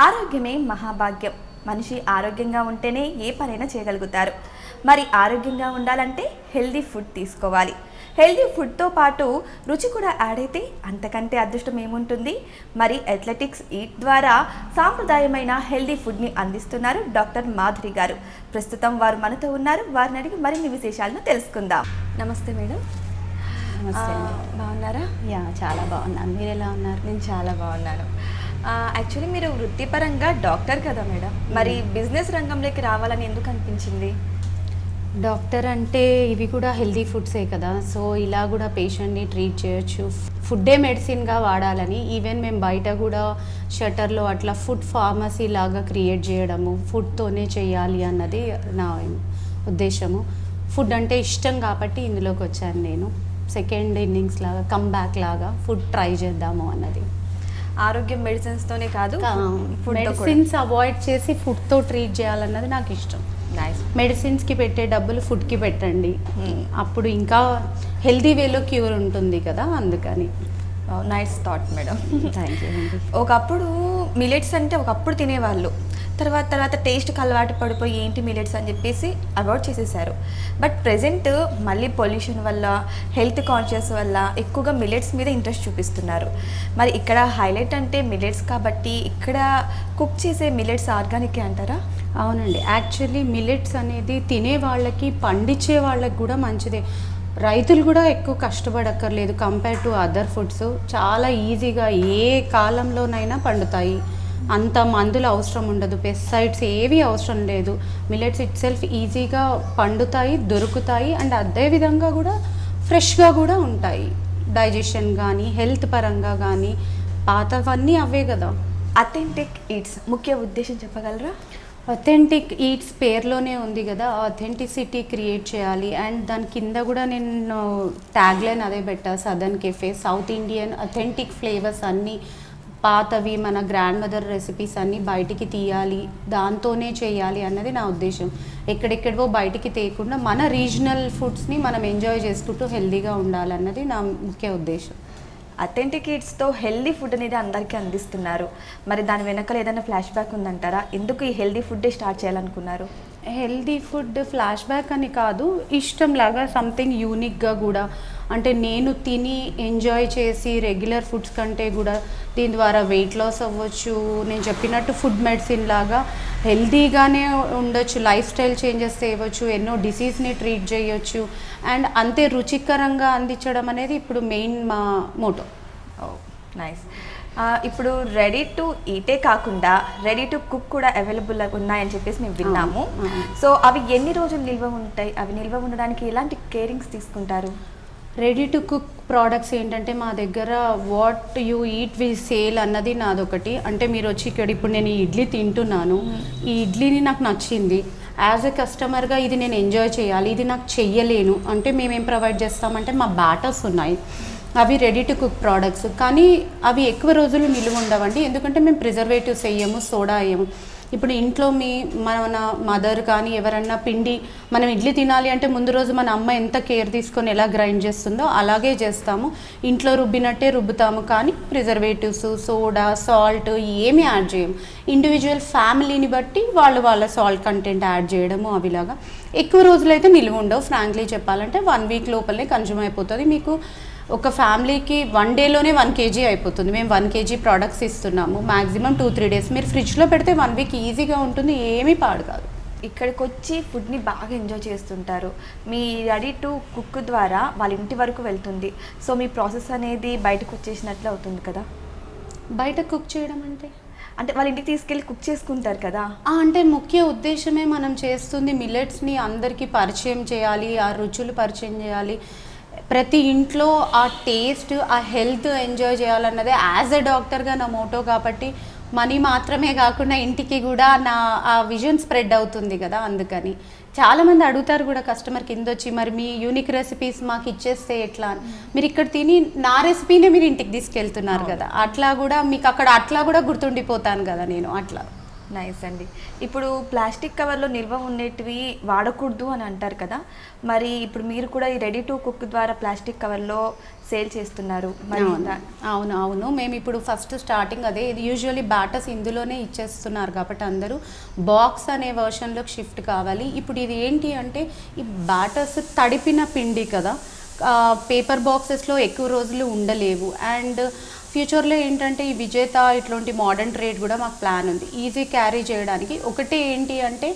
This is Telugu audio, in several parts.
ఆరోగ్యమే మహాభాగ్యం. మనిషి ఆరోగ్యంగా ఉంటేనే ఏ పనైనా చేయగలుగుతారు. మరి ఆరోగ్యంగా ఉండాలంటే హెల్దీ ఫుడ్ తీసుకోవాలి. హెల్దీ ఫుడ్తో పాటు రుచి కూడా యాడ్ అయితే అంతకంటే అదృష్టం ఏముంటుంది. మరి అథ్లెటిక్స్ ఈట్ ద్వారా సాంప్రదాయమైన హెల్దీ ఫుడ్ని అందిస్తున్నారు డాక్టర్ మాధురి గారు. ప్రస్తుతం వారు మనతో ఉన్నారు. వారిని అడిగి మరిన్ని విశేషాలను తెలుసుకుందాం. నమస్తే మేడం. నమస్తే. బాగున్నారా? చాలా బాగున్నాను. మీరు ఎలా ఉన్నారు? నేను చాలా బాగున్నాను. యాక్చువల్లీ మీరు వృత్తిపరంగా డాక్టర్ కదా మేడం, మరి బిజినెస్ రంగంలోకి రావాలని ఎందుకు అనిపించింది? డాక్టర్ అంటే ఇవి కూడా హెల్దీ ఫుడ్సే కదా, సో ఇలా కూడా పేషెంట్ని ట్రీట్ చేయొచ్చు. ఫుడ్డే మెడిసిన్గా వాడాలని ఈవెన్ మేము బయట కూడా షటర్లో అట్లా ఫుడ్ ఫార్మసీ లాగా క్రియేట్ చేయడము, ఫుడ్తోనే చేయాలి అన్నది నా ఉద్దేశము. ఫుడ్ అంటే ఇష్టం కాబట్టి ఇందులోకి వచ్చాను నేను. సెకండ్ ఇన్నింగ్స్ లాగా కమ్బ్యాక్ లాగా ఫుడ్ ట్రై చేద్దాము అన్నది. ఆరోగ్యం మెడిసిన్స్తోనే కాదు, మెడిసిన్స్ అవాయిడ్ చేసి ఫుడ్తో ట్రీట్ చేయాలన్నది నాకు ఇష్టం. మెడిసిన్స్కి పెట్టే డబ్బులు ఫుడ్కి పెట్టండి, అప్పుడు ఇంకా హెల్దీ వేలో క్యూర్ ఉంటుంది కదా, అందుకని. Nice thought madam. Thank you అండి. ఒకప్పుడు మిలెట్స్ అంటే ఒకప్పుడు తినేవాళ్ళు, తర్వాత టేస్ట్కి అలవాటు పడిపోయి ఏంటి మిలెట్స్ అని చెప్పేసి అవాయిడ్ చేసేసారు. బట్ ప్రెజెంట్ మళ్ళీ పొల్యూషన్ వల్ల, హెల్త్ కాన్షియస్ వల్ల ఎక్కువగా మిలెట్స్ మీద ఇంట్రెస్ట్ చూపిస్తున్నారు. మరి ఇక్కడ హైలైట్ అంటే మిలెట్స్ కాబట్టి ఇక్కడ కుక్ చేసే మిలెట్స్ ఆర్గానిక్ అంటారా? అవునండి. యాక్చువల్లీ మిలెట్స్ అనేది తినే వాళ్ళకి, పండించే వాళ్ళకి కూడా మంచిదే. రైతులు కూడా ఎక్కువ కష్టపడక్కర్లేదు కంపేర్ టు అదర్ ఫుడ్స్. చాలా ఈజీగా ఏ కాలంలోనైనా పండుతాయి. అంత మందులు అవసరం ఉండదు, పెస్టిసైడ్స్ ఏవి అవసరం లేదు. మిలెట్స్ ఇట్ సెల్ఫ్ ఈజీగా పండుతాయి, దొరుకుతాయి, అండ్ అదేవిధంగా కూడా ఫ్రెష్గా కూడా ఉంటాయి. డైజెషన్ కానీ హెల్త్ పరంగా కానీ పాతవన్నీ అవే కదా. అథెంటిక్ ఈట్స్ ముఖ్య ఉద్దేశం చెప్పగలరా? అథెంటిక్ ఈట్స్ పేర్లోనే ఉంది కదా, అథెంటిసిటీ క్రియేట్ చేయాలి. అండ్ దాని కింద కూడా నేను ట్యాగ్లైన్ అదే పెట్టా, southern cafe, south Indian authentic flavours అన్నీ పాతవి, మన గ్రాండ్ మదర్ రెసిపీస్ అన్నీ బయటికి తీయాలి, దాంతోనే చేయాలి అన్నది నా ఉద్దేశం. ఎక్కడెక్కడవో బయటికి తీయకుండా మన రీజనల్ ఫుడ్స్ని మనం ఎంజాయ్ చేసుకుంటూ హెల్దీగా ఉండాలన్నది నా ముఖ్య ఉద్దేశం. అథెంటిక్ ఈట్స్తో హెల్దీ ఫుడ్ అనేది అందరికీ అందిస్తున్నారు. మరి దాని వెనకాల ఏదైనా ఫ్లాష్ బ్యాక్ ఉందంటారా? ఎందుకు ఈ హెల్దీ ఫుడ్డే స్టార్ట్ చేయాలనుకున్నారు? హెల్దీ ఫుడ్ ఫ్లాష్ బ్యాక్ అని కాదు, ఇష్టం లాగా సంథింగ్ యూనిక్గా కూడా, అంటే నేను తిని ఎంజాయ్ చేసి రెగ్యులర్ ఫుడ్స్ కంటే కూడా దీని ద్వారా వెయిట్ లాస్ అవ్వచ్చు. నేను చెప్పినట్టు ఫుడ్ మెడిసిన్ లాగా హెల్తీగానే ఉండొచ్చు, లైఫ్ స్టైల్ చేంజెస్ చేయవచ్చు, ఎన్నో డిసీజ్ని ట్రీట్ చేయొచ్చు, అండ్ అంతే రుచికరంగా అందించడం అనేది ఇప్పుడు మెయిన్ మా మోటో. నైస్. ఇప్పుడు రెడీ టు ఈటే కాకుండా రెడీ టు కుక్ కూడా అవైలబుల్ ఉన్నాయని చెప్పేసి మేము విన్నాము. సో అవి ఎన్ని రోజులు నిల్వ ఉంటాయి? అవి నిల్వ ఉండడానికి ఎలాంటి కేరింగ్స్ తీసుకుంటారు? రెడీ టు కుక్ ప్రోడక్ట్స్ ఏంటంటే మా దగ్గర what you eat we sell అన్నది నాదొకటి. అంటే మీరు వచ్చి ఇక్కడ ఇప్పుడు నేను ఈ ఇడ్లీ తింటున్నాను, ఈ ఇడ్లీని నాకు నచ్చింది, యాజ్ ఎ కస్టమర్గా ఇది నేను ఎంజాయ్ చేయాలి, ఇది నాకు చెయ్యలేను అంటే మేమేం ప్రొవైడ్ చేస్తామంటే మా బ్యాటర్స్ ఉన్నాయి, అవి రెడీ టు కుక్ ప్రోడక్ట్స్. కానీ అవి ఎక్కువ రోజులు నిలువ ఉండవండి, ఎందుకంటే మేము ప్రిజర్వేటివ్స్ వేయము, సోడా వేయము. ఇప్పుడు ఇంట్లో మన మదర్ కానీ ఎవరన్నా పిండి మనం ఇడ్లీ తినాలి అంటే ముందు రోజు మన అమ్మ ఎంత కేర్ తీసుకొని ఎలా గ్రైండ్ చేస్తుందో అలాగే చేస్తాము, ఇంట్లో రుబ్బినట్టే రుబ్బుతాము. కానీ ప్రిజర్వేటివ్స్, సోడా, సాల్ట్ ఏమీ యాడ్ చేయము. ఇండివిజువల్ ఫ్యామిలీని బట్టి వాళ్ళ సాల్ట్ కంటెంట్ యాడ్ చేయడము అవిలాగా. ఎక్కువ రోజులైతే నిలువ ఉండవు. ఫ్రాంక్లీ చెప్పాలంటే 1 వీక్ లోపలనే కన్జ్యూమ్ అయిపోతుంది. మీకు ఒక ఫ్యామిలీకి 1 డేలోనే 1 kg అయిపోతుంది. మేము 1 kg ప్రోడక్ట్స్ ఇస్తున్నాము, మ్యాక్సిమం 2-3 డేస్. మీరు ఫ్రిడ్జ్లో పెడితే 1 వీక్ ఈజీగా ఉంటుంది, ఏమీ పాడు కాదు. ఇక్కడికి వచ్చి ఫుడ్ని బాగా ఎంజాయ్ చేస్తుంటారు. మీ రెడీ టు కుక్ ద్వారా వాళ్ళ ఇంటి వరకు వెళ్తుంది. సో మీ ప్రాసెస్ అనేది బయటకు వచ్చేసినట్లు అవుతుంది కదా. బయట కుక్ చేయడం అంటే వాళ్ళ ఇంటికి తీసుకెళ్ళి కుక్ చేసుకుంటారు కదా. అంటే ముఖ్య ఉద్దేశమే మనం చేస్తుంది మిల్లెట్స్ని అందరికీ పరిచయం చేయాలి, ఆ రుచులు పరిచయం చేయాలి, ప్రతి ఇంట్లో ఆ టేస్ట్, ఆ హెల్త్ ఎంజాయ్ చేయాలన్నదే యాజ్ ఎ డాక్టర్గా నా మోటో. కాబట్టి మనీ మాత్రమే కాకుండా ఇంటికి కూడా నా ఆ విజన్ స్ప్రెడ్ అవుతుంది కదా. అందుకని చాలామంది అడుగుతారు కూడా కస్టమర్ కింద వచ్చి, మరి మీ యూనిక్ రెసిపీస్ మాకు ఇచ్చేస్తే ఎట్లా అని. మీరు ఇక్కడ తిని నా రెసిపీనే మీరు ఇంటికి తీసుకెళ్తున్నారు కదా, అట్లా కూడా మీకు అక్కడ అట్లా కూడా గుర్తుండిపోతాను కదా నేను. అట్లా నైస్ అండి. ఇప్పుడు ప్లాస్టిక్ కవర్లో నిల్వ ఉండేటివి వాడకూడదు అని అంటారు కదా, మరి ఇప్పుడు మీరు కూడా ఈ రెడీ టు కుక్ ద్వారా ప్లాస్టిక్ కవర్లో సేల్ చేస్తున్నారు మరి అవును మేము ఇప్పుడు ఫస్ట్ స్టార్టింగ్ అదే, ఇది యూజువల్లీ బ్యాటర్స్ ఇందులోనే ఇచ్చేస్తున్నారు కాబట్టి అందరూ బాక్స్ అనే వర్షన్లోకి షిఫ్ట్ కావాలి. ఇప్పుడు ఇది ఏంటి అంటే ఈ బ్యాటర్స్ తడిపిన పిండి కదా, పేపర్ బాక్సెస్లో ఎక్కువ రోజులు ఉండలేవు. అండ్ ఫ్యూచర్లో ఏంటంటే ఈ విజేత ఇట్లాంటి మోడర్న్ ట్రేడ్ కూడా మాకు ప్లాన్ ఉంది ఈజీ క్యారీ చేయడానికి. ఒకటి ఏంటి అంటే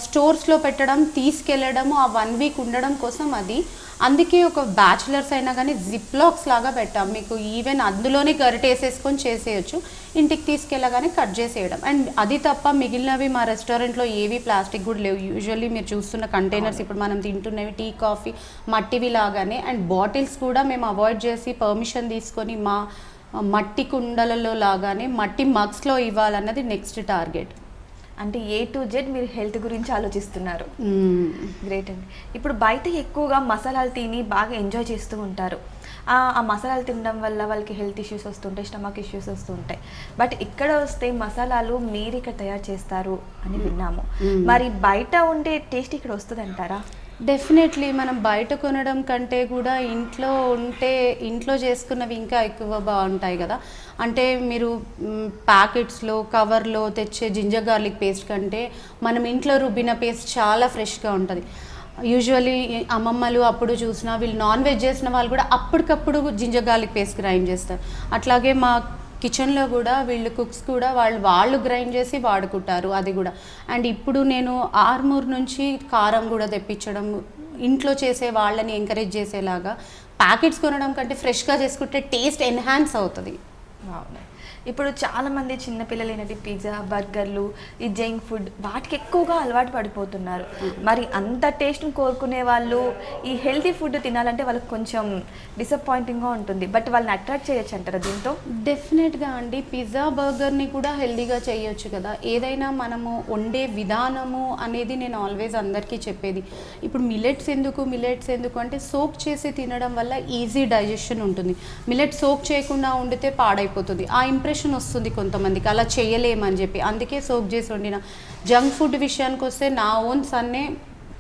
స్టోర్స్లో పెట్టడం, తీసుకెళ్ళడము, ఆ 1 వీక్ ఉండడం కోసం అది. అందుకే ఒక బ్యాచులర్స్ అయినా కానీ జిప్ లాక్స్ లాగా పెట్టాం. మీకు ఈవెన్ అందులోనే గరిటేసేసుకొని చేసేయచ్చు, ఇంటికి తీసుకెళ్ళగానే కట్ చేసేయడం. అండ్ అది తప్ప మిగిలినవి మా రెస్టారెంట్లో ఏవి ప్లాస్టిక్ కూడా లేవు. యూజువల్లీ మీరు చూస్తున్న కంటైనర్స్ ఇప్పుడు మనం తింటున్నవి టీ కాఫీ మట్టివి లాగానే. అండ్ బాటిల్స్ కూడా మేము అవాయిడ్ చేసి పర్మిషన్ తీసుకొని మా మట్టి కుండలలో లాగానే మట్టి మగ్స్లో ఇవ్వాలన్నది నెక్స్ట్ టార్గెట్. అంటే A to Z మీరు హెల్త్ గురించి ఆలోచిస్తున్నారు. గ్రేట్ అండి. ఇప్పుడు బయట ఎక్కువగా మసాలాలు తిని బాగా ఎంజాయ్ చేస్తూ ఉంటారు. ఆ మసాలాలు తినడం వల్ల వాళ్ళకి హెల్త్ ఇష్యూస్ వస్తుంటాయి, స్టమక్ ఇష్యూస్ వస్తుంటాయి. బట్ ఇక్కడ వస్తే మసాలాలు మీరు ఇక్కడ తయారు చేస్తారు అని విన్నాము. మరి బయట ఉండే టేస్ట్ ఇక్కడ వస్తుంది అంటారా? డెఫినెట్లీ మనం బయట కొనడం కంటే కూడా ఇంట్లో ఉంటే ఇంట్లో చేసుకున్నవి ఇంకా ఎక్కువ బాగుంటాయి కదా. అంటే మీరు ప్యాకెట్స్లో కవర్లో తెచ్చే జింజర్ గార్లిక్ పేస్ట్ కంటే మనం ఇంట్లో రుబ్బిన పేస్ట్ చాలా ఫ్రెష్గా ఉంటుంది. యూజువల్లీ అమ్మమ్మలు అప్పుడు చూసినా వీళ్ళు నాన్ వెజ్ చేసిన వాళ్ళు కూడా అప్పటికప్పుడు జింజర్ గార్లిక్ పేస్ట్ గ్రైండ్ చేస్తారు. అట్లాగే మా కిచెన్లో కూడా వీళ్ళు కుక్స్ కూడా వాళ్ళు గ్రైండ్ చేసి వాడుకుంటారు అది కూడా. అండ్ ఇప్పుడు నేను ఆర్మూర్ నుంచి కారం కూడా తెప్పించడం, ఇంట్లో చేసే వాళ్ళని ఎంకరేజ్ చేసేలాగా. ప్యాకెట్స్ కొనడం కంటే ఫ్రెష్గా చేసుకుంటే టేస్ట్ ఎన్హాన్స్ అవుతుంది. అవును. ఇప్పుడు చాలామంది చిన్నపిల్లలు ఏంటంటే పిజ్జా, బర్గర్లు, ఈ జంక్ ఫుడ్ వాటికి ఎక్కువగా అలవాటు పడిపోతున్నారు. మరి అంత టేస్ట్ని కోరుకునే వాళ్ళు ఈ హెల్తీ ఫుడ్ తినాలంటే వాళ్ళకి కొంచెం డిసప్పాయింటింగ్గా ఉంటుంది. బట్ వాళ్ళని అట్రాక్ట్ చేయొచ్చు అంటారా దీంతో? డెఫినెట్గా అండి. పిజ్జా, బర్గర్ని కూడా హెల్తీగా చేయొచ్చు కదా. ఏదైనా మనము వండే విధానము అనేది నేను ఆల్వేస్ అందరికీ చెప్పేది. ఇప్పుడు మిలెట్స్ ఎందుకు అంటే సోక్ చేసి తినడం వల్ల ఈజీ డైజెషన్ ఉంటుంది. మిలెట్ సోక్ చేయకుండా వండితే పాడైపోతుంది. ఆ ఇంప్రెషన్ వస్తుంది కొంతమందికి, అలా చేయలేమని చెప్పి. అందుకే సోక్ చేసి వండిన. జంక్ ఫుడ్ విషయానికి వస్తే నా ఓన్ సన్నే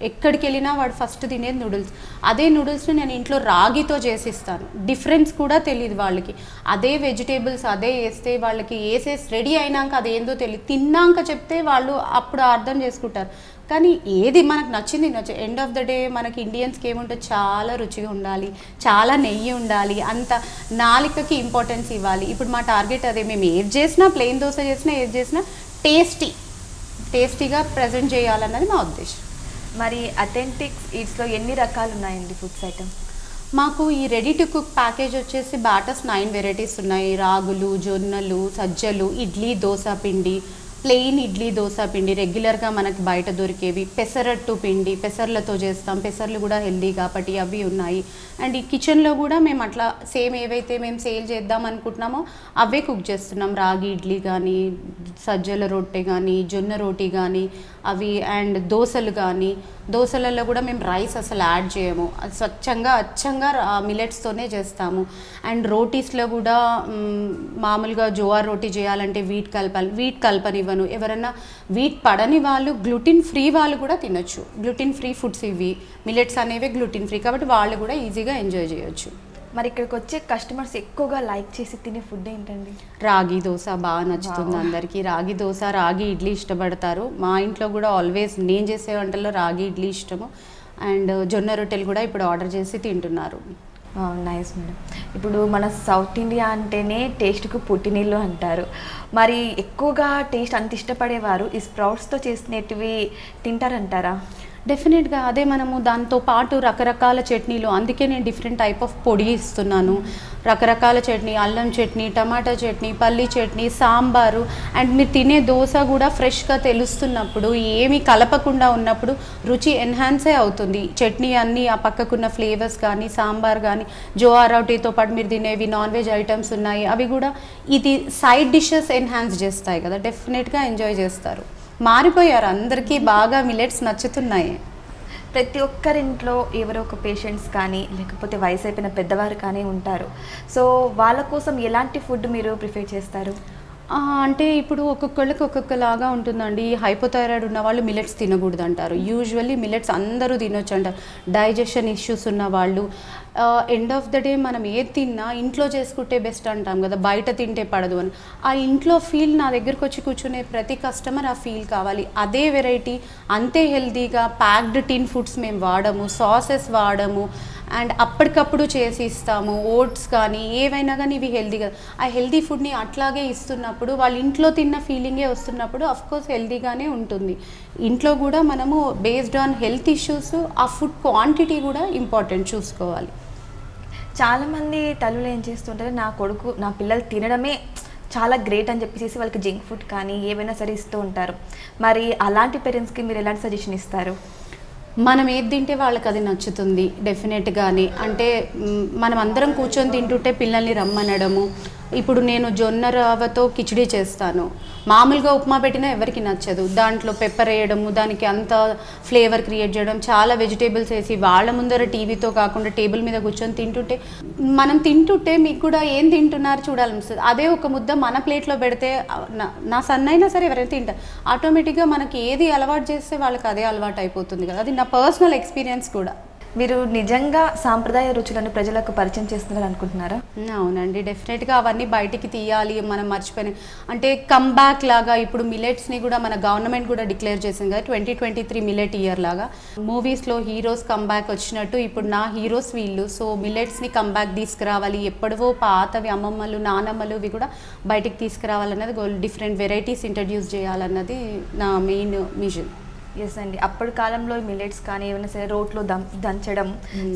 ఎక్కడికి వెళ్ళినా వాడు ఫస్ట్ తినేది నూడిల్స్. అదే నూడిల్స్ని నేను ఇంట్లో రాగితో చేసిస్తాను. డిఫరెన్స్ కూడా తెలియదు వాళ్ళకి. అదే వెజిటేబుల్స్ అదే వేస్తే వాళ్ళకి వేసేసి రెడీ అయినాక అదేందో తెలియదు, తిన్నాక చెప్తే వాళ్ళు అప్పుడు అర్థం చేసుకుంటారు. కానీ ఏది మనకు నచ్చింది ఎండ్ ఆఫ్ ద డే మనకి ఇండియన్స్కి ఏముంటుంది, చాలా రుచిగా ఉండాలి, చాలా నెయ్యి ఉండాలి, అంత నాలికకి ఇంపార్టెన్స్ ఇవ్వాలి. ఇప్పుడు మా టార్గెట్ అదే. మేము ఏది చేసినా, ప్లెయిన్ దోశ చేసినా, ఏది చేసినా టేస్టీగా ప్రజెంట్ చేయాలన్నది మా ఉద్దేశం. మరి అథెంటిక్ ఈట్స్లో ఎన్ని రకాలు ఉన్నాయండి ఫుడ్స్ ఐటమ్? మాకు ఈ రెడీ టు కుక్ ప్యాకేజ్ వచ్చేసి బ్యాటర్స్ 9 వెరైటీస్ ఉన్నాయి. రాగులు, జొన్నలు, సజ్జలు, ఇడ్లీ, దోశ పిండి, ప్లెయిన్ ఇడ్లీ, దోశ పిండి, రెగ్యులర్గా మనకి బయట దొరికేవి, పెసరట్టు పిండి, పెసర్లతో చేస్తాం. పెసర్లు కూడా హెల్దీ కాబట్టి అవి ఉన్నాయి. అండ్ ఈ కిచెన్లో కూడా మేము అట్లా సేమ్ ఏవైతే మేము సేల్ చేద్దాం అనుకుంటున్నామో అవే కుక్ చేస్తున్నాం. రాగి ఇడ్లీ కానీ, సజ్జల రొట్టె కానీ, జొన్న రోటీ కానీ అవి. అండ్ దోశలు కానీ, దోశలలో కూడా మేము రైస్ అసలు యాడ్ చేయము, స్వచ్ఛంగా అచ్చంగా మిలెట్స్తోనే చేస్తాము. అండ్ రోటీస్లో కూడా మామూలుగా జోవార్ రోటీ చేయాలంటే వీట్ కలపనివ్వను. ఎవరైనా వీట్ పడని వాళ్ళు, గ్లూటిన్ ఫ్రీ వాళ్ళు కూడా తినొచ్చు. గ్లూటిన్ ఫ్రీ ఫుడ్స్ ఇవి. మిలెట్స్ అనేవి గ్లూటిన్ ఫ్రీ కాబట్టి వాళ్ళు కూడా ఈజీగా ఎంజాయ్ చేయొచ్చు. మరి ఇక్కడికి వచ్చే కస్టమర్స్ ఎక్కువగా లైక్ చేసి తినే ఫుడ్ ఏంటండి? రాగి దోశ బాగా నచ్చుతుంది అందరికీ. రాగి దోశ, రాగి ఇడ్లీ ఇష్టపడతారు. మా ఇంట్లో కూడా ఆల్వేస్ నేను చేసే వంటల్లో రాగి ఇడ్లీ ఇష్టము. అండ్ జొన్న రొట్టెలు కూడా ఇప్పుడు ఆర్డర్ చేసి తింటున్నారు. Nice madam. ఇప్పుడు మన సౌత్ ఇండియా అంటేనే టేస్ట్కు పుట్టినీళ్ళు అంటారు. మరి ఎక్కువగా టేస్ట్ అంత ఇష్టపడేవారు ఈ స్ప్రౌట్స్తో చేసినవి తింటారంటారా? డెఫినెట్గా అదే. మనము దాంతో పాటు రకరకాల చట్నీలు, అందుకే నేను డిఫరెంట్ టైప్ ఆఫ్ పొడి ఇస్తున్నాను. రకరకాల చట్నీ, అల్లం చట్నీ, టమాటా చట్నీ, పల్లీ చట్నీ, సాంబారు. అండ్ మీరు తినే దోశ కూడా ఫ్రెష్గా తెలుస్తున్నప్పుడు, ఏమీ కలపకుండా ఉన్నప్పుడు రుచి ఎన్హాన్సే అవుతుంది. చట్నీ అన్నీ ఆ పక్కకున్న ఫ్లేవర్స్ కానీ, సాంబార్ కానీ, జోవార్ రోటీతో పాటు మీరు తినేవి నాన్ వెజ్ ఐటమ్స్ ఉన్నాయి, అవి కూడా ఇది సైడ్ డిషెస్ ఎన్హాన్స్ చేస్తాయి కదా. డెఫినెట్గా ఎంజాయ్ చేస్తారు. మారిపోయారు, అందరికీ బాగా మిలెట్స్ నచ్చుతున్నాయి. ప్రతి ఒక్కరింట్లో ఎవరో ఒక పేషెంట్స్ కానీ లేకపోతే వయసు అయిపోయిన పెద్దవారు కానీ ఉంటారు. సో వాళ్ళ కోసం ఎలాంటి ఫుడ్ మీరు ప్రిఫర్ చేస్తారు? అంటే ఇప్పుడు ఒక్కొక్కళ్ళకి ఒక్కొక్కలాగా ఉంటుందండి. హైపోథైరాయిడ్ ఉన్న వాళ్ళు మిల్లెట్స్ తినకూడదు అంటారు. యూజువల్లీ మిల్లెట్స్ అందరూ తినొచ్చు అంటారు. డైజెషన్ ఇష్యూస్ ఉన్న వాళ్ళు. ఎండ్ ఆఫ్ ద డే మనం ఏది తిన్నా ఇంట్లో చేసుకుంటే బెస్ట్ అంటాం కదా, బయట తింటే పడదు అని. ఆ ఇంట్లో ఫీల్ నా దగ్గరకు వచ్చి కూర్చునే ప్రతి కస్టమర్ ఆ ఫీల్ కావాలి. అదే వెరైటీ అంతే హెల్తీగా ప్యాక్డ్ టిన్ ఫుడ్స్ మేము వాడము, సాసెస్ వాడము, అండ్ అప్పటికప్పుడు చేసి ఇస్తాము. ఓట్స్ కానీ ఏవైనా కానీ ఇవి హెల్తీగా, ఆ హెల్తీ ఫుడ్ని అట్లాగే ఇస్తున్నప్పుడు వాళ్ళు ఇంట్లో తిన్న ఫీలింగే వస్తున్నప్పుడు అఫ్కోర్స్ హెల్తీగానే ఉంటుంది. ఇంట్లో కూడా మనము బేస్డ్ ఆన్ హెల్త్ ఇష్యూస్ ఆ ఫుడ్ క్వాంటిటీ కూడా ఇంపార్టెంట్ చూసుకోవాలి. చాలామంది తల్లులు ఏం చేస్తుంటారు, నా పిల్లలు తినడమే చాలా గ్రేట్ అని చెప్పేసి వాళ్ళకి జంక్ ఫుడ్ కానీ ఏవైనా సరే ఇస్తూ ఉంటారు. మరి అలాంటి పేరెంట్స్కి మీరు ఎలాంటి సజెషన్ ఇస్తారు? మనం ఏది తింటే వాళ్ళకి అది నచ్చుతుంది డెఫినెట్గానే. అంటే మనం అందరం కూర్చొని తింటుంటే పిల్లల్ని రమ్మనడము. ఇప్పుడు నేను జొన్న రవ్వతో కిచిడి చేస్తాను, మామూలుగా ఉప్మా పెట్టినా ఎవరికి నచ్చదు. దాంట్లో పెప్పర్ వేయడము, దానికి అంత ఫ్లేవర్ క్రియేట్ చేయడం, చాలా వెజిటేబుల్స్ వేసి వాళ్ళ ముందర టీవీతో కాకుండా టేబుల్ మీద కూర్చొని తింటుంటే మనం తింటుంటే మీకు కూడా ఏం తింటున్నారు చూడాలనిపిస్తుంది. అదే ఒక ముద్ద మన ప్లేట్లో పెడితే నా సన్నైనా సరే ఎవరైనా తింటారు. ఆటోమేటిక్గా మనకి ఏది అలవాటు చేస్తే వాళ్ళకి అదే అలవాటు అయిపోతుంది కదా. అది నా పర్సనల్ ఎక్స్పీరియన్స్ కూడా. మీరు నిజంగా సాంప్రదాయ రుచులను ప్రజలకు పరిచయం చేస్తున్నారు అనుకుంటున్నారా? అవునండి, డెఫినెట్గా అవన్నీ బయటికి తీయాలి. మనం మర్చిపోయిన అంటే కమ్బ్యాక్ లాగా ఇప్పుడు మిలెట్స్ని కూడా మన గవర్నమెంట్ కూడా డిక్లేర్ చేసింది కదా, 2023 మిలెట్ ఇయర్ లాగా. మూవీస్లో హీరోస్ కమ్బ్యాక్ వచ్చినట్టు ఇప్పుడు నా హీరోస్ వీళ్ళు. సో మిలెట్స్ని కమ్బ్యాక్ తీసుకురావాలి, ఎప్పుడవో పాతవి అమ్మమ్మలు నానమ్మలు ఇవి కూడా బయటికి తీసుకురావాలన్నది గోల్. డిఫరెంట్ వెరైటీస్ ఇంట్రడ్యూస్ చేయాలన్నది నా మెయిన్ మిషన్. ఎస్ అండి, అప్పటి కాలంలో మిల్లెట్స్ కానీ ఏమైనా సరే రోట్లో దంచడం,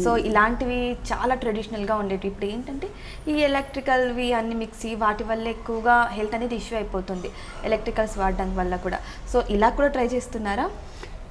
సో ఇలాంటివి చాలా ట్రెడిషనల్గా ఉండేవి. ఇప్పుడు ఏంటంటే ఈ ఎలక్ట్రికల్వి అన్ని మిక్సీ వాటి వల్ల ఎక్కువగా హెల్త్ అనేది ఇష్యూ అయిపోతుంది, ఎలక్ట్రికల్స్ వాడడం వల్ల కూడా. సో ఇలా కూడా ట్రై చేస్తున్నారా?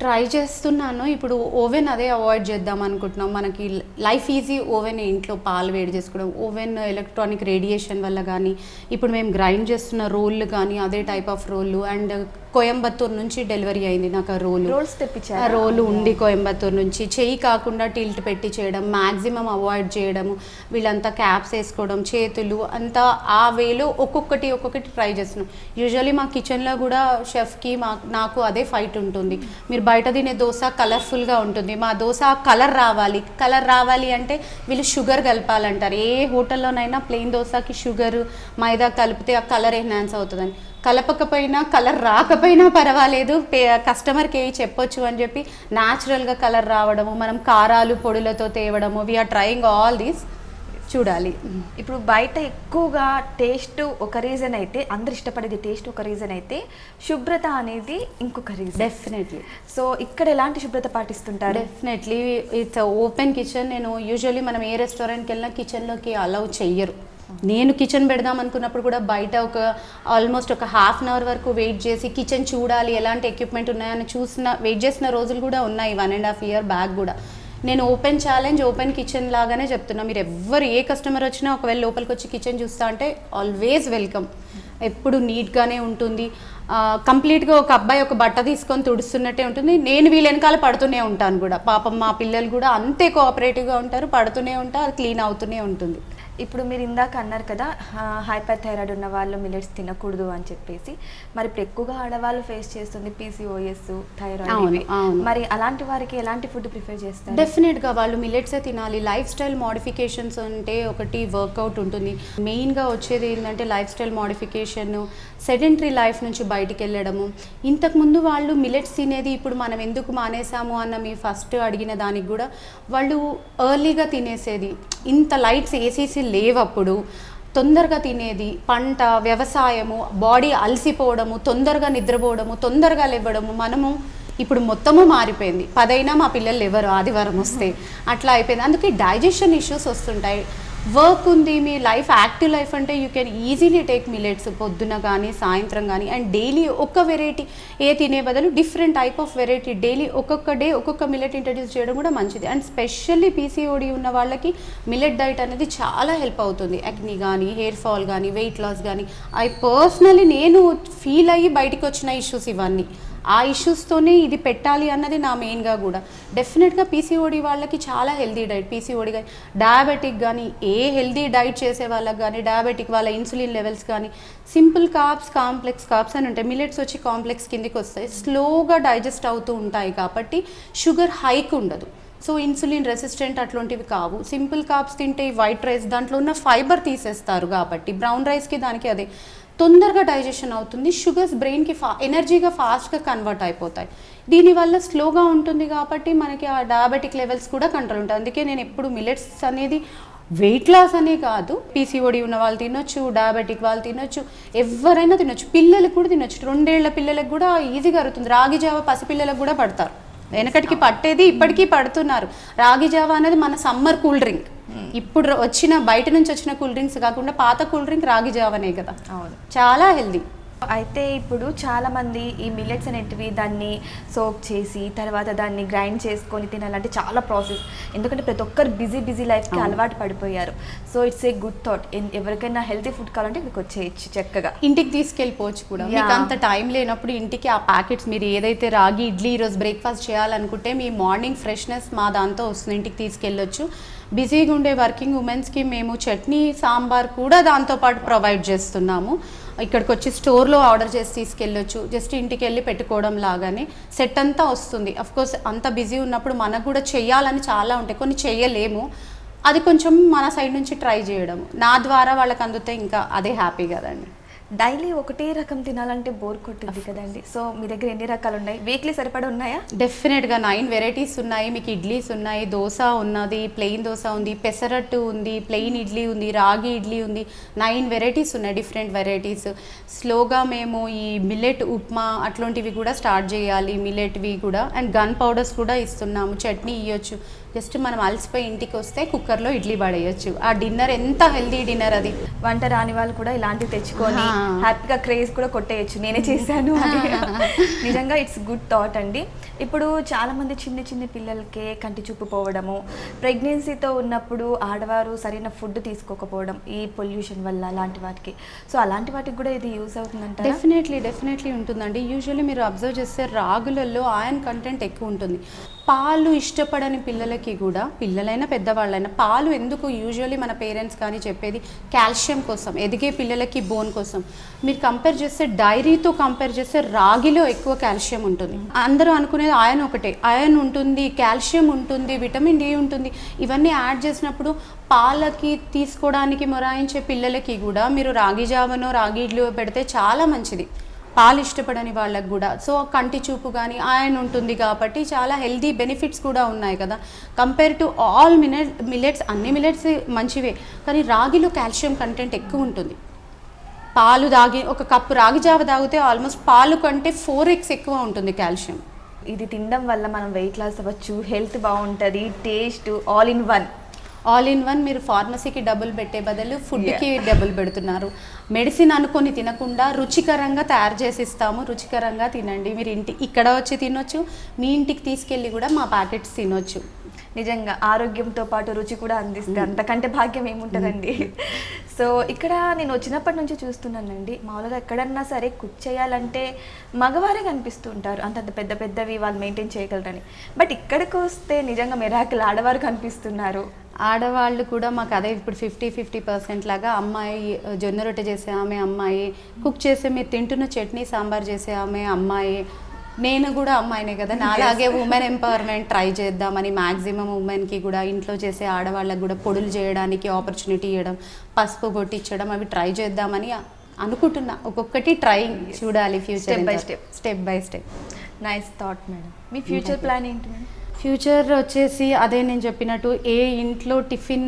ట్రై చేస్తున్నాను. ఇప్పుడు ఓవెన్ అదే అవాయిడ్ చేద్దాం అనుకుంటున్నాం. మనకి లైఫ్ ఈజీ ఓవెన్, ఇంట్లో పాలు వేడి చేసుకోవడం. ఓవెన్ ఎలక్ట్రానిక్ రేడియేషన్ వల్ల కానీ, ఇప్పుడు మేము గ్రైండ్ చేస్తున్న రోళ్ళు కానీ అదే టైప్ ఆఫ్ రోళ్ళు. అండ్ కోయంబత్తూర్ నుంచి డెలివరీ అయింది నాకు ఆ రోల్స్ తెప్పించారు. రోలు ఉంది కోయంబత్తూర్ నుంచి. చెయ్యి కాకుండా టిల్ట్ పెట్టి చేయడం, మ్యాక్సిమం అవాయిడ్ చేయడము. వీళ్ళంతా క్యాప్స్ వేసుకోవడం, చేతులు అంతా ఆ వేలో ఒక్కొక్కటి ట్రై చేస్తున్నాం. యూజువల్లీ మా కిచెన్లో కూడా షెఫ్కి నాకు అదే ఫైట్ ఉంటుంది. మీరు బయట తినే దోశ కలర్ఫుల్గా ఉంటుంది, మా దోశ కలర్ రావాలి అంటే వీళ్ళు షుగర్ కలపాలంటారు. ఏ హోటల్లోనైనా ప్లెయిన్ దోశకి షుగర్ మైదా కలిపితే ఆ కలర్ ఎన్హాన్స్ అవుతుందని. కలపకపోయినా కలర్ రాకపోయినా పర్వాలేదు, కస్టమర్కి చెప్పొచ్చు అని చెప్పి న్యాచురల్గా కలర్ రావడము, మనం కారాలు పొడులతో తేవడము. We're trying all these. చూడాలి. ఇప్పుడు బయట ఎక్కువగా టేస్ట్ ఒక రీజన్ అయితే, అందరు ఇష్టపడేది టేస్ట్ ఒక రీజన్ అయితే, శుభ్రత అనేది ఇంకొక రీజన్. డెఫినెట్లీ. సో ఇక్కడ ఎలాంటి శుభ్రత పాటిస్తుంటారు? Definitely it's open kitchen. నేను యూజువల్లీ మనం ఏ రెస్టారెంట్కి వెళ్ళినా కిచెన్లోకి అలౌ చెయ్యరు. నేను కిచెన్ పెడదాం అనుకున్నప్పుడు కూడా బయట ఆల్మోస్ట్ ఒక ½ అన్ అవర్ వరకు వెయిట్ చేసి కిచెన్ చూడాలి, ఎలాంటి ఎక్విప్మెంట్ ఉన్నాయని వెయిట్ చేసిన రోజులు కూడా ఉన్నాయి. 1.5 year బ్యాక్ కూడా. నేను ఓపెన్ ఛాలెంజ్, ఓపెన్ కిచెన్ లాగానే చెప్తున్నా. మీరు ఎవ్వరు ఏ కస్టమర్ వచ్చినా ఒకవేళ లోపలికి వచ్చి కిచెన్ చూస్తా అంటే ఆల్వేస్ వెల్కమ్. ఎప్పుడు నీట్గానే ఉంటుంది. కంప్లీట్గా ఒక అబ్బాయి ఒక బట్ట తీసుకొని తుడుస్తున్నట్టే ఉంటుంది. నేను వీళ్ళ వెనకాల పడుతూనే ఉంటాను కూడా. పాపం మా పిల్లలు కూడా అంతే కోఆపరేటివ్గా ఉంటారు, పడుతూనే ఉంటారు, అది క్లీన్ అవుతూనే ఉంటుంది. ఇప్పుడు మీరు ఇందాక అన్నారు కదా, హైపర్ థైరాయిడ్ ఉన్న వాళ్ళు మిల్లెట్స్ తినకూడదు అని చెప్పేసి. మరి ఇప్పుడు ఎక్కువగా ఆడవాళ్ళు ఫేస్ చేస్తుంది PCOS, థైరాయిడ్. మరి అలాంటి వారికి ఎలాంటి ఫుడ్ ప్రిఫర్ చేస్తారు? డెఫినెట్గా వాళ్ళు మిల్లెట్సే తినాలి. లైఫ్ స్టైల్ మోడిఫికేషన్స్ అంటే ఒకటి వర్కౌట్ ఉంటుంది. మెయిన్గా వచ్చేది ఏంటంటే life style modification, sedentary life నుంచి బయటికి వెళ్ళడము. ఇంతకుముందు వాళ్ళు మిల్లెట్స్ తినేది ఇప్పుడు మనం ఎందుకు మానేసాము అన్న మీ ఫస్ట్ అడిగిన దానికి కూడా వాళ్ళు ఎర్లీగా తినేసేది. ఇంత లైట్స్ ఏసీసీ లేవప్పుడు తొందరగా తినేది, పంట, వ్యవసాయము, బాడీ అలసిపోవడము, తొందరగా నిద్రపోవడము, తొందరగా లేవడము. మనము ఇప్పుడు మొత్తము మారిపోయింది. 10 అయినా మా పిల్లలు ఎవరు ఆదివారం వస్తే అట్లా అయిపోయింది. అందుకే డైజెషన్ ఇష్యూస్ వస్తుంటాయి. వర్క్ ఉంది, మీ లైఫ్ యాక్టివ్ లైఫ్ అంటే you can easily take millets పొద్దున కానీ సాయంత్రం కానీ. అండ్ డైలీ ఒక్క వెరైటీ తినే బదులు different type of variety daily ఒక్కొక్క డే ఒక్కొక్క మిల్లెట్ ఇంట్రడ్యూస్ చేయడం కూడా మంచిది. అండ్ స్పెషల్లీ PCOD ఉన్న వాళ్ళకి మిల్లెట్ డైట్ అనేది చాలా హెల్ప్ అవుతుంది. యాక్ని కానీ, హెయిర్ ఫాల్ కానీ, వెయిట్ లాస్ కానీ. పర్సనలీ నేను ఫీల్ అయ్యి బయటికి వచ్చిన ఇష్యూస్ ఇవన్నీ. ఆ ఇష్యూస్తోనే ఇది పెట్టాలి అన్నది నా మెయిన్గా కూడా. డెఫినెట్గా పీసీఓడి వాళ్ళకి చాలా హెల్దీ డైట్, పీసీఓడి కానీ డయాబెటిక్ కానీ ఏ హెల్దీ డైట్ చేసే వాళ్ళకి కానీ డయాబెటిక్ వాళ్ళ ఇన్సులిన్ లెవెల్స్ కానీ సింపుల్ కార్బ్స్ కాంప్లెక్స్ కార్బ్స్ అని ఉంటాయి. మిల్లెట్స్ వచ్చి కాంప్లెక్స్ కిందికి వస్తాయి, స్లోగా డైజెస్ట్ అవుతూ ఉంటాయి కాబట్టి షుగర్ హైక్ ఉండదు. సో ఇన్సులిన్ రెసిస్టెంట్ అట్లాంటివి కావు. సింపుల్ కార్బ్స్ తింటే వైట్ రైస్ దాంట్లో ఉన్న ఫైబర్ తీసేస్తారు కాబట్టి బ్రౌన్ రైస్కి దానికి అదే తొందరగా డైజెషన్ అవుతుంది. షుగర్స్ బ్రెయిన్కి ఎనర్జీగా ఫాస్ట్గా కన్వర్ట్ అయిపోతాయి. దీనివల్ల స్లోగా ఉంటుంది కాబట్టి మనకి ఆ డయాబెటిక్ లెవెల్స్ కూడా కంట్రోల్ ఉంటాయి. అందుకే నేను ఎప్పుడు మిల్లెట్స్ అనేది వెయిట్ లాస్ అనే కాదు, పీసీఓడి ఉన్న వాళ్ళు తినొచ్చు, డయాబెటిక్ వాళ్ళు తినొచ్చు, ఎవరైనా తినొచ్చు, పిల్లలకు కూడా తినొచ్చు. 2 ఏళ్ల పిల్లలకు కూడా ఈజీగా అరుగుతుంది. రాగి జావ పసిపిల్లలకు కూడా పడతారు. వెనకటికి పట్టేది ఇప్పటికీ పడుతున్నారు. రాగి జావా అనేది మన సమ్మర్ కూల్ డ్రింక్. ఇప్పుడు వచ్చిన బయట నుంచి వచ్చిన కూల్ డ్రింక్స్ కాకుండా పాత కూల్ డ్రింక్ రాగి జావనే కదా. అవును, చాలా హెల్దీ. అయితే ఇప్పుడు చాలామంది ఈ మిల్లెట్స్ అనేటివి దాన్ని సోక్ చేసి తర్వాత దాన్ని గ్రైండ్ చేసుకొని తినాలంటే చాలా ప్రాసెస్, ఎందుకంటే ప్రతి ఒక్కరు బిజీ లైఫ్కి అలవాటు పడిపోయారు. So it's a good thought. ఎవరికైనా హెల్తీ ఫుడ్ కావాలంటే ఇక్కడికి వచ్చేయచ్చు, చక్కగా ఇంటికి తీసుకెళ్ళిపోవచ్చు కూడా. మీకు అంత టైం లేనప్పుడు ఇంటికి ఆ ప్యాకెట్స్ మీరు ఏదైతే రాగి ఇడ్లీ ఈరోజు బ్రేక్ఫాస్ట్ చేయాలనుకుంటే మీ మార్నింగ్ ఫ్రెష్నెస్ మా దాంతో వస్తుంది, ఇంటికి తీసుకెళ్ళొచ్చు. బిజీగా ఉండే వర్కింగ్ ఉమెన్స్కి మేము చట్నీ సాంబార్ కూడా దాంతోపాటు ప్రొవైడ్ చేస్తున్నాము. ఇక్కడికి వచ్చి స్టోర్లో ఆర్డర్ చేసి తీసుకెళ్ళొచ్చు, జస్ట్ ఇంటికి వెళ్ళి పెట్టుకోవడం లాగానే సెట్ అంతా వస్తుంది. అఫ్కోర్స్ అంత బిజీ ఉన్నప్పుడు మనకు కూడా చెయ్యాలని చాలా ఉంటాయి, కొన్ని చెయ్యలేము. అది కొంచెం మన సైడ్ నుంచి ట్రై చేయడం, నా ద్వారా వాళ్ళకి అందుతే ఇంకా అదే హ్యాపీ కదండి. డైలీ ఒకటే రకం తినాలంటే బోర్ కొట్టింది కదండి. సో మీ దగ్గర ఎన్ని రకాలు ఉన్నాయి? వీక్లీ సరిపడా ఉన్నాయా? డెఫినెట్గా 9 వెరైటీస్ ఉన్నాయి. మీకు ఇడ్లీస్ ఉన్నాయి, దోశ ఉన్నది, ప్లెయిన్ దోశ ఉంది, పెసరట్టు ఉంది, ప్లెయిన్ ఇడ్లీ ఉంది, రాగి ఇడ్లీ ఉంది. 9 వెరైటీస్ ఉన్నాయి, డిఫరెంట్ వెరైటీస్. స్లోగా మేము ఈ మిల్లెట్ ఉప్మా అట్లాంటివి కూడా స్టార్ట్ చేయాలి, మిల్లెట్వి కూడా. అండ్ గన్ పౌడర్స్ కూడా ఇస్తున్నాము, చట్నీ ఇవ్వచ్చు. జస్ట్ మనం అలసిపోయి ఇంటికి వస్తే కుక్కర్లో ఇడ్లీ పడేయచ్చు. ఆ డిన్నర్ ఎంత హెల్దీ డిన్నర్ అది. వంట రాని వాళ్ళు కూడా ఇలాంటివి తెచ్చుకొని హ్యాపీగా క్రేజ్ కూడా కొట్టేయచ్చు, నేనే చేశాను అని. నిజంగా ఇట్స్ గుడ్ థాట్ అండి. ఇప్పుడు చాలామంది చిన్న పిల్లలకే కంటి చూపు పోవడము, ప్రెగ్నెన్సీతో ఉన్నప్పుడు ఆడవారు సరైన ఫుడ్ తీసుకోకపోవడం ఈ పొల్యూషన్ వల్ల, అలాంటి వాటికి. సో అలాంటి వాటికి కూడా ఇది యూజ్ అవుతుందంట? డెఫినెట్లీ ఉంటుందండి. యూజువల్లీ మీరు అబ్జర్వ్ చేస్తే రాగులలో ఐరన్ కంటెంట్ ఎక్కువ ఉంటుంది. పాలు ఇష్టపడని పిల్లలకి కూడా, పిల్లలైనా పెద్దవాళ్ళైనా, పాలు ఎందుకు యూజువల్లీ మన పేరెంట్స్ కానీ చెప్పేది కాల్షియం కోసం, ఎదిగే పిల్లలకి బోన్ కోసం. మీరు కంపేర్ చేస్తే డైరీతో కంపేర్ చేస్తే రాగిలో ఎక్కువ కాల్షియం ఉంటుంది. అందరూ అనుకునేది ఐరన్ ఒకటే, ఐరన్ ఉంటుంది, కాల్షియం ఉంటుంది, విటమిన్ డి ఉంటుంది. ఇవన్నీ యాడ్ చేసినప్పుడు పాలకి తీసుకోవడానికి మొరాయించే పిల్లలకి కూడా మీరు రాగి జావనో రాగి ఇడ్లీ పెడితే చాలా మంచిది, పాలు ఇష్టపడని వాళ్ళకు కూడా. సో కంటి చూపు కానీ ఐరన్ ఉంటుంది కాబట్టి చాలా హెల్దీ బెనిఫిట్స్ కూడా ఉన్నాయి కదా. కంపేర్ టు ఆల్ మిల్లెట్స్, అన్ని మిల్లెట్స్ మంచివే, కానీ రాగిలో కాల్షియం కంటెంట్ ఎక్కువ ఉంటుంది. పాలు ఒక కప్పు రాగి జావ తాగితే ఆల్మోస్ట్ పాలు కంటే 4x ఎక్కువ ఉంటుంది కాల్షియం. ఇది తినడం వల్ల మనం వెయిట్ లాస్ అవ్వచ్చు, హెల్త్ బాగుంటుంది, టేస్ట్ ఆల్ ఇన్ వన్. మీరు ఫార్మసీకి డబ్బులు పెట్టే బదులు ఫుడ్కి డబ్బులు పెడుతున్నారు. మెడిసిన్ అనుకొని తినకుండా రుచికరంగా తయారు చేసి ఇస్తాము, రుచికరంగా తినండి. మీరు ఇక్కడ వచ్చి తినొచ్చు, మీ ఇంటికి తీసుకెళ్ళి కూడా మా ప్యాకెట్స్ తినొచ్చు. నిజంగా ఆరోగ్యంతో పాటు రుచి కూడా అందిస్తుంది, అంతకంటే భాగ్యం ఏముంటుందండి. సో ఇక్కడ నేను వచ్చినప్పటి నుంచి చూస్తున్నానండి, మామూలుగా ఎక్కడన్నా సరే కుక్ చేయాలంటే మగవారే కనిపిస్తూ ఉంటారు, అంత పెద్దవి వాళ్ళు మెయింటైన్ చేయగలరని. బట్ ఇక్కడికి వస్తే నిజంగా మిరాకిల్ ఆడవారు కనిపిస్తున్నారు. ఆడవాళ్ళు కూడా మాకు అదే ఇప్పుడు 50-50% లాగా, అమ్మాయి జొన్న రొట్టె చేసే ఆమె అమ్మాయి, కుక్ చేసే మీరు తింటున్న చట్నీ సాంబార్ చేసే ఆమె అమ్మాయి, నేను కూడా అమ్మాయినే కదా. నాలాగే ఉమెన్ ఎంపవర్మెంట్ ట్రై చేద్దామని మ్యాక్సిమం ఉమెన్కి కూడా, ఇంట్లో చేసే ఆడవాళ్ళకి కూడా పొడులు చేయడానికి ఆపర్చునిటీ ఇవ్వడం, పసుపు కొట్టించడం, అవి ట్రై చేద్దామని అనుకుంటున్నా. ఒక్కొక్కటి ట్రైంగ్ చూడాలి future, step by step. Nice thought madam. Me future plan ఏంటి మేడం? ఫ్యూచర్ వచ్చేసి అదే నేను చెప్పినట్టు, ఏ ఇంట్లో టిఫిన్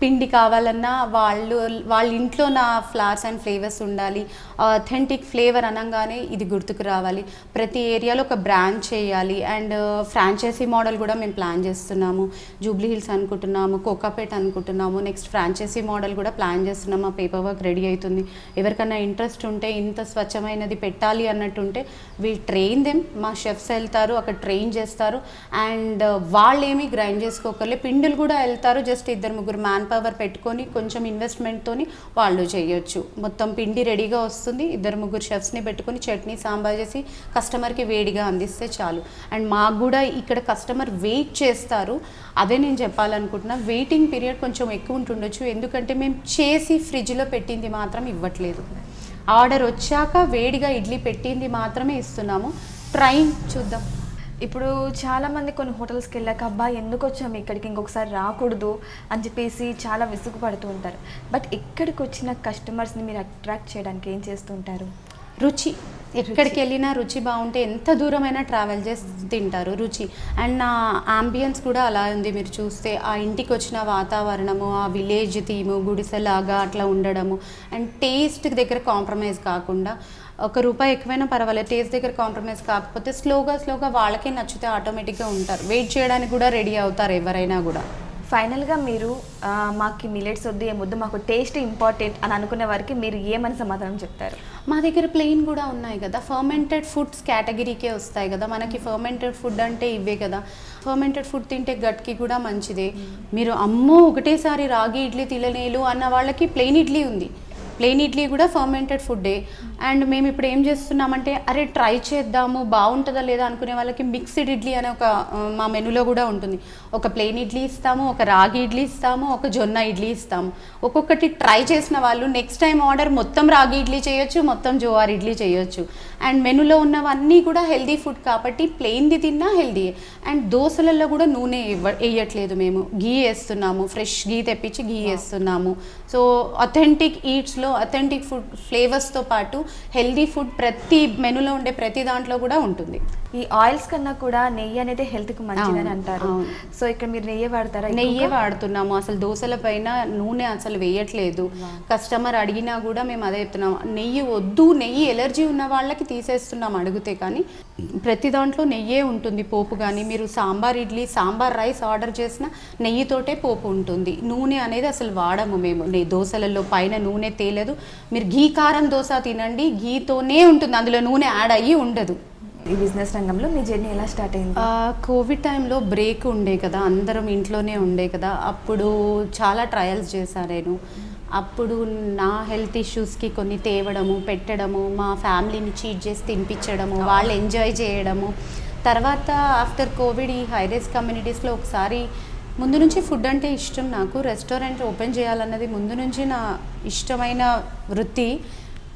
పిండి కావాలన్నా వాళ్ళ ఇంట్లో నా ఫ్లవర్స్ అండ్ ఫ్లేవర్స్ ఉండాలి. ఆథెంటిక్ ఫ్లేవర్ అనగానే ఇది గుర్తుకు రావాలి. ప్రతి ఏరియాలో ఒక బ్రాంచ్ చేయాలి. అండ్ ఫ్రాంచైజీ మోడల్ కూడా మేము ప్లాన్ చేస్తున్నాము. జూబ్లీ హిల్స్ అనుకుంటున్నాము, కోకాపేట్ అనుకుంటున్నాము. నెక్స్ట్ ఫ్రాంచైజీ మోడల్ కూడా ప్లాన్ చేస్తున్నాము. ఆ పేపర్ వర్క్ రెడీ అవుతుంది. ఎవరికైనా ఇంట్రెస్ట్ ఉంటే, ఇంత స్వచ్ఛమైనది పెట్టాలి అన్నట్టుంటే వీల్ ట్రైన్ దెమ్, మా షెఫ్స్ వెళ్తారు, అక్కడ ట్రైన్ చేస్తారు. అండ్ వాళ్ళేమీ గ్రైండ్ చేసుకోకర్లే, పిండిలు కూడా వెళ్తారు, జస్ట్ 2-3 మ్యాన్ పవర్ పెట్టుకొని కొంచెం ఇన్వెస్ట్మెంట్తోని వాళ్ళు చేయొచ్చు. మొత్తం పిండి రెడీగా వస్తుంది, 2-3 షెఫ్స్ని పెట్టుకొని చట్నీ సాంబార్ చేసి కస్టమర్కి వేడిగా అందిస్తే చాలు. అండ్ మాకు కూడా ఇక్కడ కస్టమర్ వెయిట్ చేస్తారు, అదే నేను చెప్పాలనుకుంటున్నా. వెయిటింగ్ పీరియడ్ కొంచెం ఎక్కువ ఉంటుండొచ్చు, ఎందుకంటే మేము చేసి ఫ్రిడ్జ్లో పెట్టింది మాత్రం ఇవ్వట్లేదు. ఆర్డర్ వచ్చాక వేడిగా ఇడ్లీ పెట్టింది మాత్రమే ఇస్తున్నాము. ట్రై చూద్దాం. ఇప్పుడు చాలామంది కొన్ని హోటల్స్కి వెళ్ళాక అబ్బా ఎందుకు వచ్చాము ఇక్కడికి, ఇంకొకసారి రాకూడదు అని చెప్పేసి చాలా విసుగుపడుతూ ఉంటారు. బట్ ఇక్కడికి వచ్చిన కస్టమర్స్ని మీరు అట్రాక్ట్ చేయడానికి ఏం చేస్తుంటారు? రుచి. ఎక్కడికి వెళ్ళినా రుచి బాగుంటే ఎంత దూరమైనా ట్రావెల్ చేసి తింటారు. రుచి అండ్ నా ఆంబియన్స్ కూడా అలా ఉంది. మీరు చూస్తే ఆ ఇంటికి వచ్చిన వాతావరణము, ఆ విలేజ్ థీము, గుడిసెలాగా అట్లా ఉండడము, అండ్ టేస్ట్ దగ్గర కాంప్రమైజ్ కాకుండా, ₹1 ఎక్కువైనా పర్వాలేదు, టేస్ట్ దగ్గర కాంప్రమైజ్ కాకపోతే స్లోగా వాళ్ళకే నచ్చితే ఆటోమేటిక్గా ఉంటారు, వెయిట్ చేయడానికి కూడా రెడీ అవుతారు ఎవరైనా కూడా. ఫైనల్గా మీరు మాకు మిల్లెట్స్ వద్దు ఏమొద్దు మాకు టేస్ట్ ఇంపార్టెంట్ అని అనుకునే వారికి మీరు ఏమని సమాధానం చెప్తారు? మా దగ్గర ప్లెయిన్ కూడా ఉన్నాయి కదా, ఫర్మెంటెడ్ ఫుడ్స్ కేటగిరీకే వస్తాయి కదా మనకి. ఫర్మెంటెడ్ ఫుడ్ అంటే ఇవే కదా. ఫర్మెంటెడ్ ఫుడ్ తింటే గట్కి కూడా మంచిదే. మీరు అమ్మో ఒకటేసారి రాగి ఇడ్లీ తినలేలు అన్న వాళ్ళకి ప్లెయిన్ ఇడ్లీ ఉంది. ప్లెయిన్ ఇడ్లీ కూడా ఫర్మెంటెడ్ ఫుడ్డే. అండ్ మేము ఇప్పుడు ఏం చేస్తున్నామంటే అరే ట్రై చేద్దాము బాగుంటుందా లేదా అనుకునే వాళ్ళకి మిక్స్డ్ ఇడ్లీ అనే ఒక మా మెనూలో కూడా ఉంటుంది. ఒక ప్లెయిన్ ఇడ్లీ ఇస్తాము, ఒక రాగి ఇడ్లీ ఇస్తాము, ఒక జొన్న ఇడ్లీ ఇస్తాము. ఒక్కొక్కటి ట్రై చేసిన వాళ్ళు నెక్స్ట్ టైం ఆర్డర్ మొత్తం రాగి ఇడ్లీ చేయొచ్చు, మొత్తం జోవార్ ఇడ్లీ చేయొచ్చు. అండ్ మెనూలో ఉన్నవన్నీ కూడా హెల్దీ ఫుడ్ కాబట్టి ప్లెయిన్ది తిన్నా హెల్దీ. అండ్ దోశలలో కూడా నూనె వేయట్లేదు, మేము గీ వేస్తున్నాము, ఫ్రెష్ గీ తెప్పించి గీ వేస్తున్నాము. సో అథెంటిక్ ఈట్స్లో అథెంటిక్ ఫుడ్ ఫ్లేవర్స్తో పాటు హెల్దీ ఫుడ్ ప్రతి మెనూలో ఉండే ప్రతి దాంట్లో కూడా ఉంటుంది. ఈ ఆయిల్స్ కన్నా కూడా నెయ్యి అనేది హెల్త్కి మంచిదని అంటారు. సో ఇక్కడ మీరు నెయ్యి వాడతారా? నెయ్యే వాడుతున్నాము. అసలు దోశల పైన నూనె అసలు వేయట్లేదు. కస్టమర్ అడిగినా కూడా మేము అదే చెప్తున్నాము, నెయ్యి వద్దు, నెయ్యి ఎలర్జీ ఉన్న వాళ్ళకి తీసేస్తున్నాం అడిగితే, కానీ ప్రతి దాంట్లో నెయ్యే ఉంటుంది. పోపు కానీ మీరు సాంబార్ ఇడ్లీ, సాంబార్ రైస్ ఆర్డర్ చేసిన నెయ్యితోటే పోపు ఉంటుంది. నూనె అనేది అసలు వాడము మేము. దోశలలో పైన నూనె తేలదు. మీరు ఘీ కారం దోశ తినండి, ఘీతోనే ఉంటుంది, అందులో నూనె యాడ్ అయ్యి ఉండదు. ఈ బిజినెస్ రంగంలో మీ జర్నీ ఎలా స్టార్ట్ అయింది? కోవిడ్ టైంలో బ్రేక్ ఉండే కదా, అందరం ఇంట్లోనే ఉండే కదా, అప్పుడు చాలా ట్రయల్స్ చేశాను నేను. అప్పుడు నా హెల్త్ ఇష్యూస్కి కొన్ని తేవడము, పెట్టడము, మా ఫ్యామిలీని చీట్ చేసి తినిపించడము, వాళ్ళు ఎంజాయ్ చేయడము. తర్వాత ఆఫ్టర్ కోవిడ్ ఈ హైరేస్ కమ్యూనిటీస్లో ఒకసారి ముందు నుంచి ఫుడ్ అంటే ఇష్టం నాకు, రెస్టారెంట్ ఓపెన్ చేయాలన్నది ముందు నుంచి నా ఇష్టమైన వృత్తి.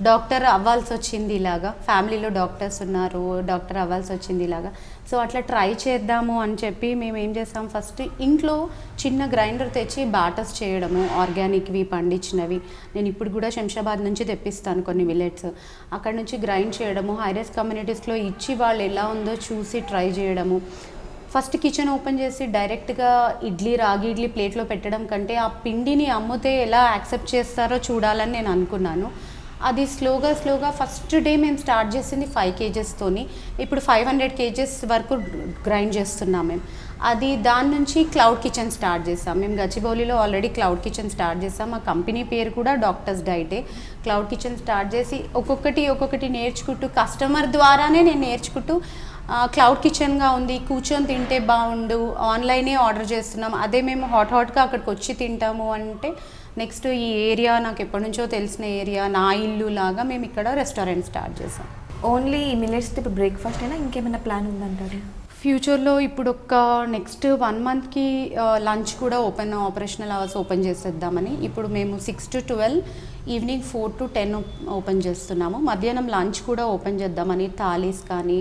డాక్టర్ అవ్వాల్సి వచ్చింది ఇలాగా, ఫ్యామిలీలో డాక్టర్స్ ఉన్నారు, డాక్టర్ అవ్వాల్సి వచ్చింది ఇలాగా. సో అట్లా ట్రై చేద్దాము అని చెప్పి మేము ఏం చేసాం, ఫస్ట్ ఇంట్లో చిన్న గ్రైండర్ తెచ్చి బాటర్స్ చేయడము, ఆర్గానిక్వి పండించినవి. నేను ఇప్పుడు కూడా శంషాబాద్ నుంచి తెప్పిస్తాను కొన్ని మిల్లెట్స్, అక్కడ నుంచి గ్రైండ్ చేయడము, హైరేస్ కమ్యూనిటీస్లో ఇచ్చి వాళ్ళు ఎలా ఉందో చూసి ట్రై చేయడము. ఫస్ట్ కిచెన్ ఓపెన్ చేసి డైరెక్ట్గా ఇడ్లీ, రాగి ఇడ్లీ ప్లేట్లో పెట్టడం కంటే ఆ పిండిని అమ్మితే ఎలా యాక్సెప్ట్ చేస్తారో చూడాలని నేను అనుకున్నాను. అది స్లోగా ఫస్ట్ డే మేము స్టార్ట్ చేసింది 5 kgsతోని, ఇప్పుడు 500 kgs వరకు గ్రైండ్ చేస్తున్నాం మేము. అది దాని నుంచి క్లౌడ్ కిచెన్ స్టార్ట్ చేసాం మేము. గచ్చిబౌలిలో ఆల్రెడీ క్లౌడ్ కిచెన్ స్టార్ట్ చేసాం. మా కంపెనీ పేరు కూడా డాక్టర్స్ డైటే. క్లౌడ్ కిచెన్ స్టార్ట్ చేసి ఒక్కొక్కటి నేర్చుకుంటూ, కస్టమర్ ద్వారానే నేను నేర్చుకుంటూ క్లౌడ్ కిచెన్గా ఉంది, కూర్చొని తింటే బాగుండు, ఆన్లైనే ఆర్డర్ చేస్తున్నాం. అదే మేము హాట్గా అక్కడికి వచ్చి తింటాము అంటే నెక్స్ట్ ఈ ఏరియా నాకు ఎప్పటి నుంచో తెలిసిన ఏరియా, నా ఇల్లు లాగా మేము ఇక్కడ రెస్టారెంట్ స్టార్ట్ చేసాం. ఓన్లీ ఈ మిల్లెట్స్ ఇప్పుడు బ్రేక్ఫాస్ట్ అయినా ఇంకేమైనా ప్లాన్ ఉందంటారు? ఫ్యూచర్లో ఇప్పుడు ఒక నెక్స్ట్ 1 monthకి లంచ్ కూడా ఆపరేషనల్ అవర్స్ ఓపెన్ చేసేద్దామని. ఇప్పుడు మేము 6 to 12, ఈవినింగ్ 4 to 10 ఓపెన్ చేస్తున్నాము. మధ్యాహ్నం లంచ్ కూడా ఓపెన్ చేద్దామని, థాలీస్ కానీ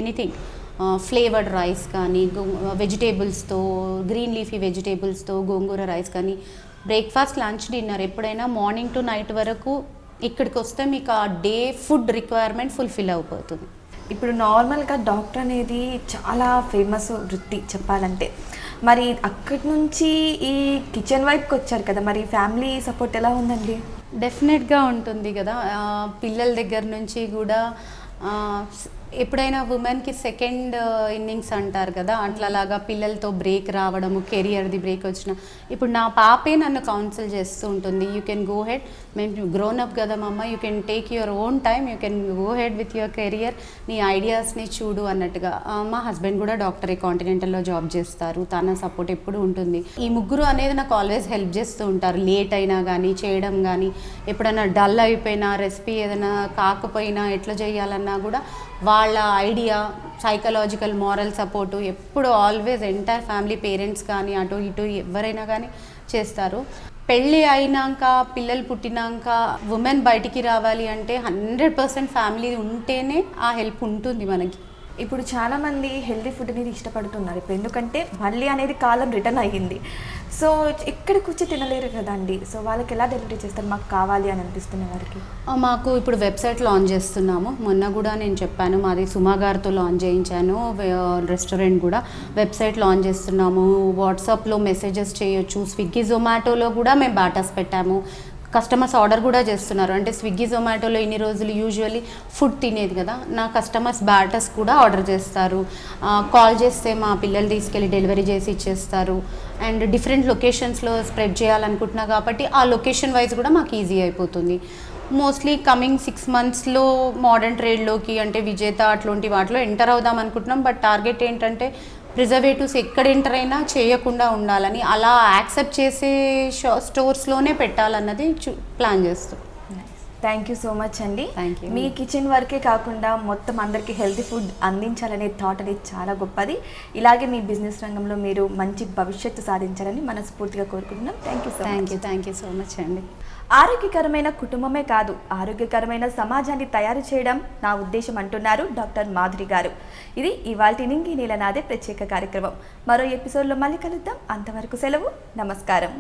ఎనీథింగ్, ఫ్లేవర్డ్ రైస్ కానీ, వెజిటేబుల్స్తో, గ్రీన్ లీఫీ వెజిటేబుల్స్తో గోంగూర రైస్ కానీ, బ్రేక్ఫాస్ట్, లంచ్, డిన్నర్ ఎప్పుడైనా మార్నింగ్ టు నైట్ వరకు ఇక్కడికి వస్తే మీకు ఆ డే ఫుడ్ రిక్వైర్మెంట్ ఫుల్ఫిల్ అయిపోతుంది. ఇప్పుడు నార్మల్గా డాక్టర్ అనేది చాలా ఫేమస్ వృత్తి చెప్పాలంటే, మరి అక్కడి నుంచి ఈ కిచెన్ వైపుకి వచ్చారు కదా, మరి ఫ్యామిలీ సపోర్ట్ ఎలా ఉందండి? డెఫినెట్గా ఉంటుంది కదా. పిల్లల దగ్గర నుంచి కూడా ఎప్పుడైనా ఉమెన్కి సెకండ్ ఇన్నింగ్స్ అంటారు కదా, అట్లాలాగా పిల్లలతో బ్రేక్ రావడము, కెరియర్ది బ్రేక్ వచ్చిన, ఇప్పుడు నా పాపే నన్ను కౌన్సిల్ చేస్తూ ఉంటుంది. యూ కెన్ గో హెడ్, మేము గ్రోన్ అప్ కదా మమ్మ, you can take your own time, you can go head with your career, నీ ఐడియాస్ని చూడు అన్నట్టుగా. మా హస్బెండ్ కూడా డాక్టరే, కాంటినెంటల్లో జాబ్ చేస్తారు, తన సపోర్ట్ ఎప్పుడు ఉంటుంది. ఈ ముగ్గురు అనేది నాకు ఆల్వేస్ హెల్ప్ చేస్తూ ఉంటారు. లేట్ అయినా కానీ చేయడం కానీ, ఎప్పుడైనా డల్ అయిపోయినా, రెసిపీ ఏదైనా కాకపోయినా ఎట్లా చేయాలన్నా కూడా వాళ్ళ ఐడియా, సైకలాజికల్, మారల్ సపోర్టు ఎప్పుడు ఆల్వేస్ ఎంటైర్ ఫ్యామిలీ, పేరెంట్స్ కానీ అటు ఇటు ఎవరైనా కానీ చేస్తారు. పెళ్ళి అయినాక, పిల్లలు పుట్టినాక ఉమెన్ బయటికి రావాలి అంటే 100% ఫ్యామిలీ ఉంటేనే ఆ హెల్ప్ ఉంటుంది మనకి. ఇప్పుడు చాలామంది హెల్దీ ఫుడ్ అనేది ఇష్టపడుతున్నారు ఇప్పుడు, ఎందుకంటే మళ్ళీ అనేది కాలం రిటర్న్ అయ్యింది. సో ఇక్కడికి వచ్చి తినలేరు కదండి, సో వాళ్ళకి ఎలా డెలివరీ చేస్తారు మాకు కావాలి అని అనిపిస్తున్న వారికి? మాకు ఇప్పుడు వెబ్సైట్ లాంచ్ చేస్తున్నాము. మొన్న కూడా నేను చెప్పాను, మాది సుమా గారితో లాంచ్ చేయించాను. రెస్టారెంట్ కూడా వెబ్సైట్ లాంచ్ చేస్తున్నాము. వాట్సాప్లో మెసేజెస్ చేయొచ్చు. స్విగ్గీ, జొమాటోలో కూడా మేము బాటాస్ పెట్టాము. కస్టమర్స్ ఆర్డర్ కూడా చేస్తున్నారు. అంటే స్విగ్గీ, జొమాటోలో ఇన్ని రోజులు యూజువల్లీ ఫుడ్ తినేది కదా, నా కస్టమర్స్ బాటస్ కూడా ఆర్డర్ చేస్తారు. కాల్ చేస్తే మా పిల్లలు తీసుకెళ్ళి డెలివరీ చేసి ఇచ్చేస్తారు. అండ్ డిఫరెంట్ లొకేషన్స్లో స్ప్రెడ్ చేయాలనుకుంటున్నా కాబట్టి ఆ లొకేషన్ వైజ్ కూడా మాకు ఈజీ అయిపోతుంది. మోస్ట్లీ కమింగ్ 6 monthsలో మోడర్న్ ట్రేడ్లోకి, అంటే విజేత అట్లాంటి వాటిలో ఎంటర్ అవుదాం అనుకుంటున్నాం. బట్ టార్గెట్ ఏంటంటే ప్రిజర్వేటివ్స్ ఎక్కడ ఎంటర్ అయినా చేయకుండా ఉండాలని, అలా యాక్సెప్ట్ చేసే స్టోర్స్లోనే పెట్టాలన్నది ప్లాన్ చేస్తాం. థ్యాంక్ యూ సో మచ్ అండి. Thank you. మీ కిచెన్ వర్కే కాకుండా మొత్తం అందరికీ హెల్తీ ఫుడ్ అందించాలనే థాట్ అనేది చాలా గొప్పది. ఇలాగే మీ బిజినెస్ రంగంలో మీరు మంచి భవిష్యత్తు సాధించాలని మనస్ఫూర్తిగా కోరుకుంటున్నాం. థ్యాంక్ యూ సో మచ్ అండి. ఆరోగ్యకరమైన కుటుంబమే కాదు, ఆరోగ్యకరమైన సమాజాన్ని తయారు చేయడం నా ఉద్దేశం అంటున్నారు డాక్టర్ మాధురి గారు. ఇది ఇవాల్టి నింగి నీల నాదే ప్రత్యేక కార్యక్రమం. మరో ఎపిసోడ్లో మళ్ళీ కలుద్దాం. అంతవరకు సెలవు. నమస్కారం.